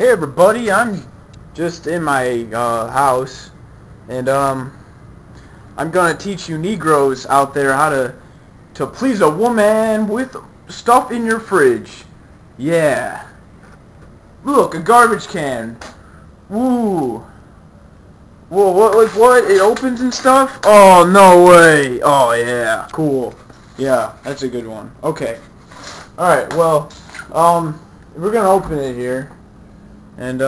Hey everybody, I'm just in my house, and I'm gonna teach you Negroes out there how to please a woman with stuff in your fridge. Yeah. Look, a garbage can. Woo. Whoa, what? Like what? It opens and stuff? Oh, no way. Oh yeah, cool. Yeah, that's a good one. Okay. All right. Well, we're gonna open it here. And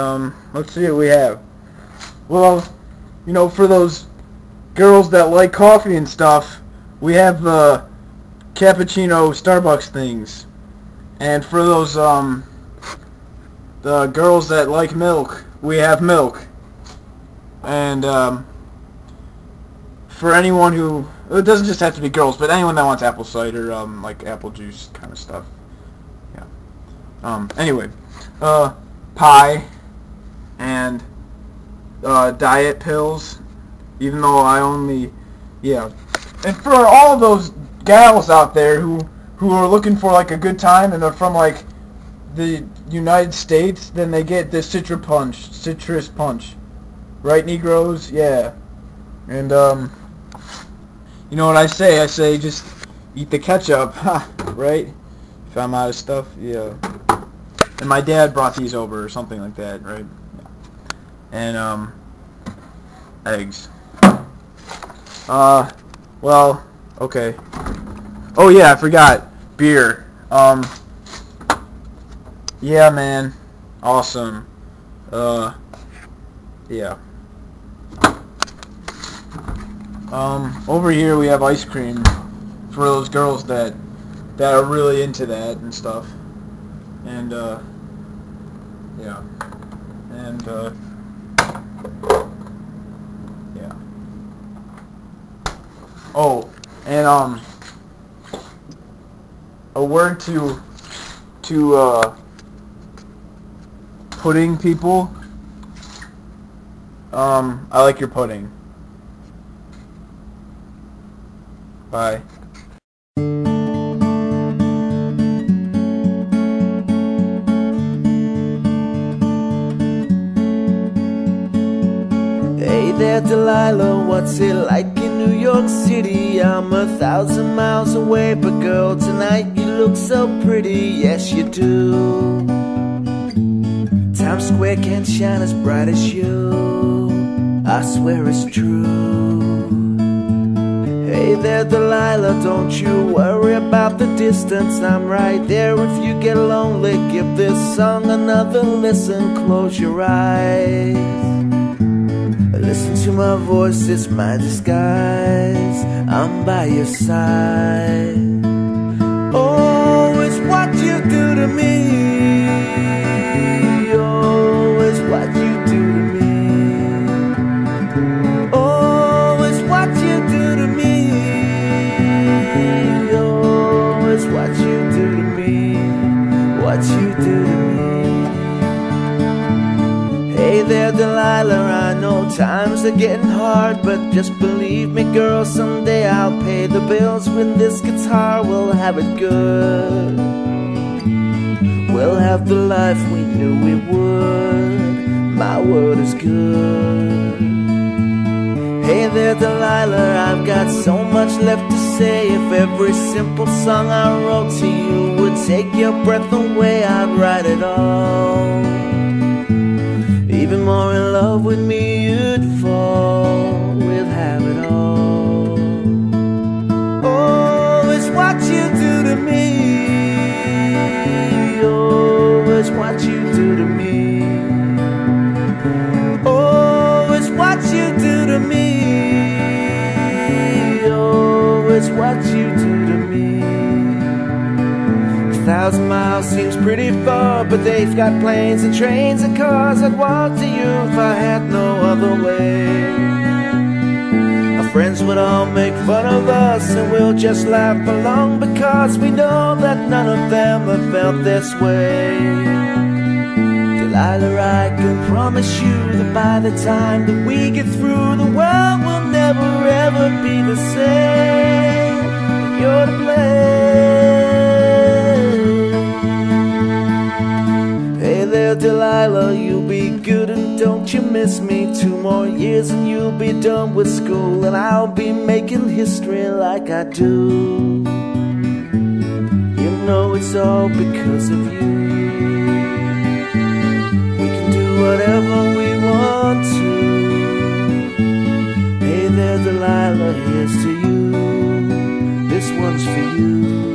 let's see what we have. Well, you know, for those girls that like coffee and stuff, we have the cappuccino Starbucks things. And for those the girls that like milk, we have milk. And for anyone who, it doesn't just have to be girls, but anyone that wants apple cider, like apple juice kind of stuff. Yeah. Anyway, pie and diet pills, even though I only, yeah. And for all of those gals out there who are looking for like a good time and they're from like the United States, then they get this citrus punch, right, Negroes? Yeah. And you know what I say? I say just eat the ketchup, right? If I'm out of stuff, yeah. And my dad brought these over or something like that, right? Yeah. And eggs. Well, okay. Oh yeah, I forgot. Beer. Yeah, man. Awesome. Yeah. Over here we have ice cream for those girls that are really into that and stuff. And yeah. And yeah. Oh, and a word to pudding people. I like your pudding. Bye. Hey there, Delilah, what's it like in New York City? I'm 1,000 miles away, but girl, tonight you look so pretty, yes you do. Times Square can't shine as bright as you, I swear it's true. Hey there, Delilah, don't you worry about the distance, I'm right there if you get lonely. Give this song another listen, close your eyes. Listen to my voice, it's my disguise, I'm by your side. Oh, it's what you do to me. Oh, it's what you do to me. Oh, it's what you do to me. Oh, it's what you do to me. What you do to me. Hey there, Delilah, I know times are getting hard, but just believe me, girl, someday I'll pay the bills with this guitar. We'll have it good. We'll have the life we knew we would. My word is good. Hey there, Delilah, I've got so much left to say. If every simple song I wrote to you would take your breath away, I'd write it all. Even more in love with me you'd fall. We'll have it all. Oh, it's what you do to me. Oh, it's what you do to me. Oh, it's what you do to me. Oh, it's what you do to me. 1,000 miles seems pretty far, but they've got planes and trains and cars. I'd walk to you if I had no other way. Our friends would all make fun of us, and we'll just laugh along, because we know that none of them have felt this way. Delilah, I can promise you that by the time that we get through, the world will never ever be the same. You're to blame. Hey there, Delilah, you don't you miss me? 2 more years and you'll be done with school, and I'll be making history like I do. You know it's all because of you. We can do whatever we want to. Hey there, Delilah, here's to you. This one's for you.